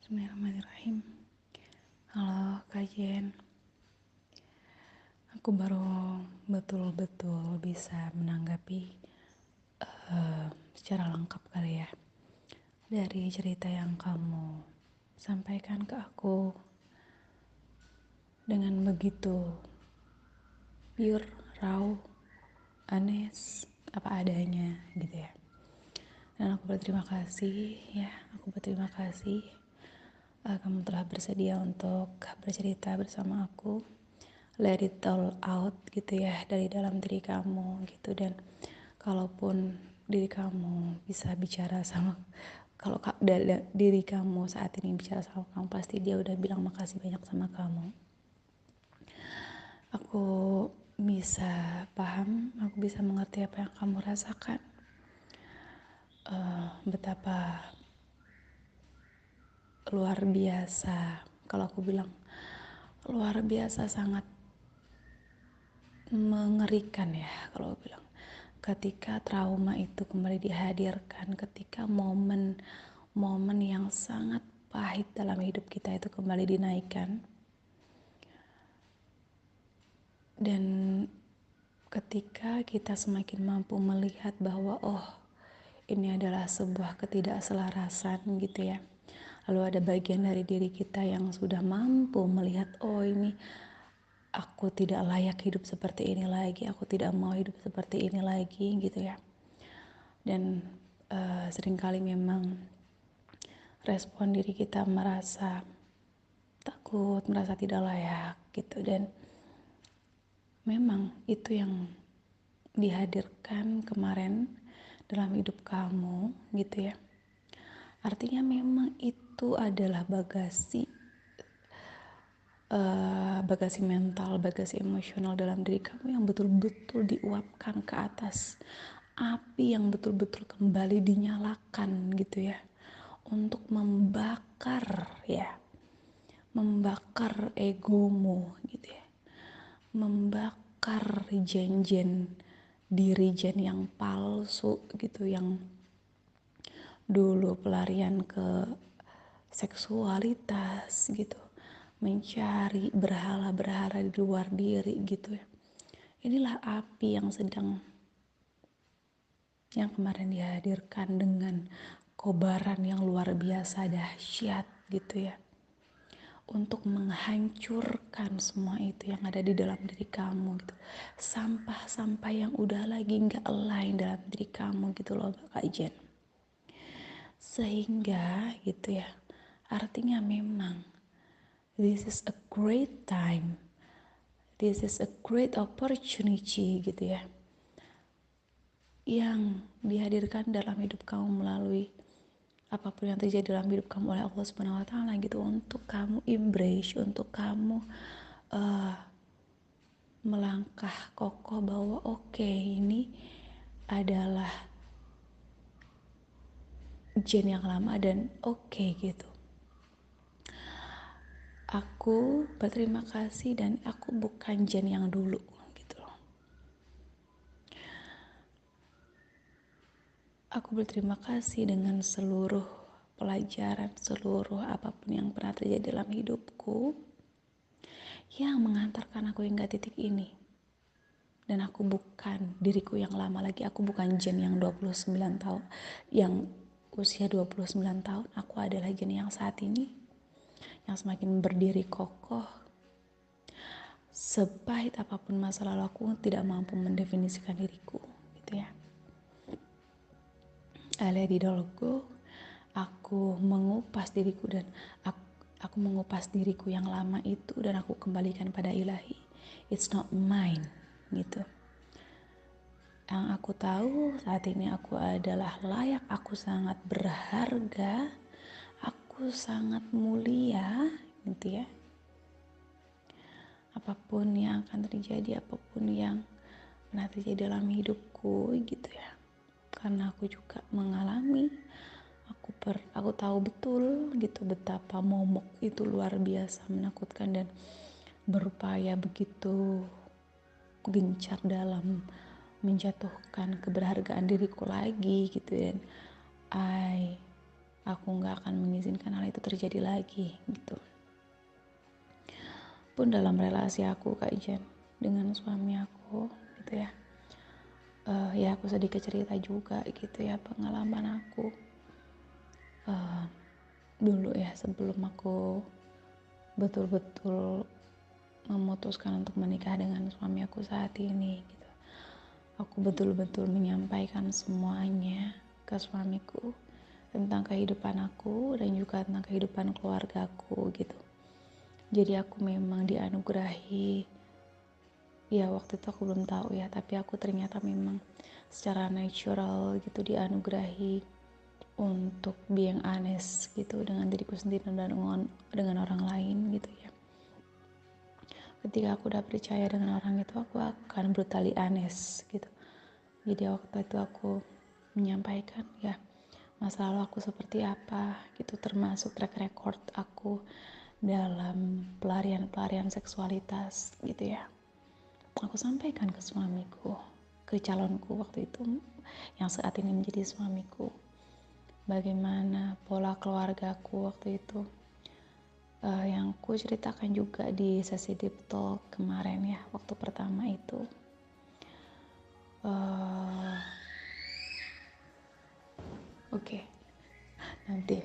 Bismillahirrahmanirrahim. Halo Kak Jen. Aku baru betul-betul bisa menanggapi secara lengkap kali ya dari cerita yang kamu sampaikan ke aku dengan begitu pure, raw, honest, apa adanya gitu ya. Dan aku berterima kasih ya, kamu telah bersedia untuk bercerita bersama aku, let it all out gitu ya dari dalam diri kamu gitu. Dan kalaupun diri kamu bisa bicara sama, kalau diri kamu saat ini bicara sama kamu, pasti dia udah bilang makasih banyak sama kamu. Aku bisa paham, aku bisa mengerti apa yang kamu rasakan, betapa luar biasa. Kalau aku bilang luar biasa, sangat mengerikan ya kalau aku bilang, ketika trauma itu kembali dihadirkan, ketika momen yang sangat pahit dalam hidup kita itu kembali dinaikkan. Dan ketika kita semakin mampu melihat bahwa ini adalah sebuah ketidakselarasan gitu ya, lalu ada bagian dari diri kita yang sudah mampu melihat, ini aku tidak layak hidup seperti ini lagi, aku tidak mau hidup seperti ini lagi gitu ya. Dan seringkali memang respon diri kita merasa takut, merasa tidak layak gitu. Dan memang itu yang dihadirkan kemarin dalam hidup kamu gitu ya. Artinya memang itu adalah bagasi mental, bagasi emosional dalam diri kamu yang betul-betul diuapkan ke atas, api yang betul-betul kembali dinyalakan gitu ya, untuk membakar egomu gitu ya, membakar jen diri yang palsu gitu, yang dulu pelarian ke seksualitas gitu, mencari berhala-berhala di luar diri gitu ya. Inilah api yang kemarin dihadirkan dengan kobaran yang luar biasa dahsyat gitu ya, untuk menghancurkan semua itu yang ada di dalam diri kamu gitu. Sampah-sampah yang udah lagi gak align dalam diri kamu gitu loh Kak Jen. Sehingga gitu ya, artinya memang this is a great time, this is a great opportunity gitu ya, yang dihadirkan dalam hidup kamu melalui apapun yang terjadi dalam hidup kamu oleh Allah Subhanahu wa Ta'ala gitu, untuk kamu embrace, untuk kamu melangkah kokoh bahwa ini adalah Jen yang lama dan gitu. Aku berterima kasih dan aku bukan Jen yang dulu gitu loh. Aku berterima kasih dengan seluruh pelajaran, seluruh apapun yang pernah terjadi dalam hidupku yang mengantarkan aku hingga titik ini. Dan aku bukan diriku yang lama lagi, aku bukan Jen yang 29 tahun, yang usia 29 tahun. Aku adalah Jen yang saat ini, yang semakin berdiri kokoh. Sepahit apapun masa lalu, aku tidak mampu mendefinisikan diriku gitu ya. I let it all go. Aku mengupas diriku dan aku mengupas diriku yang lama itu dan aku kembalikan pada Ilahi. It's not mine gitu. Yang aku tahu saat ini aku adalah layak, aku sangat berharga, aku sangat mulia gitu ya. Apapun yang akan terjadi, apapun yang pernah terjadi dalam hidupku gitu ya, karena aku juga mengalami, aku tahu betul gitu betapa momok itu luar biasa menakutkan dan berupaya begitu gencar dalam menjatuhkan keberhargaan diriku lagi gitu. Dan aku gak akan mengizinkan hal hal itu terjadi lagi gitu. Pun dalam relasi aku Kak Jen dengan suami aku gitu ya, ya aku sedikit cerita juga gitu ya pengalaman aku dulu ya sebelum aku betul-betul memutuskan untuk menikah dengan suami aku saat ini gitu. Aku betul-betul menyampaikan semuanya ke suamiku tentang kehidupan aku dan juga tentang kehidupan keluargaku gitu. Jadi aku memang dianugerahi, ya waktu itu aku belum tahu ya, tapi aku ternyata memang secara natural gitu dianugerahi untuk being honest gitu dengan diriku sendiri dan dengan orang lain gitu ya. Ketika aku udah percaya dengan orang itu, aku akan brutally honest gitu. Jadi waktu itu aku menyampaikan ya masa lalu aku seperti apa gitu, termasuk track record aku dalam pelarian seksualitas gitu ya. Aku sampaikan ke suamiku, ke calonku waktu itu yang saat ini menjadi suamiku, bagaimana pola keluargaku waktu itu, yang ku ceritakan juga di sesi deep talk kemarin ya, waktu pertama itu. Oke. Nanti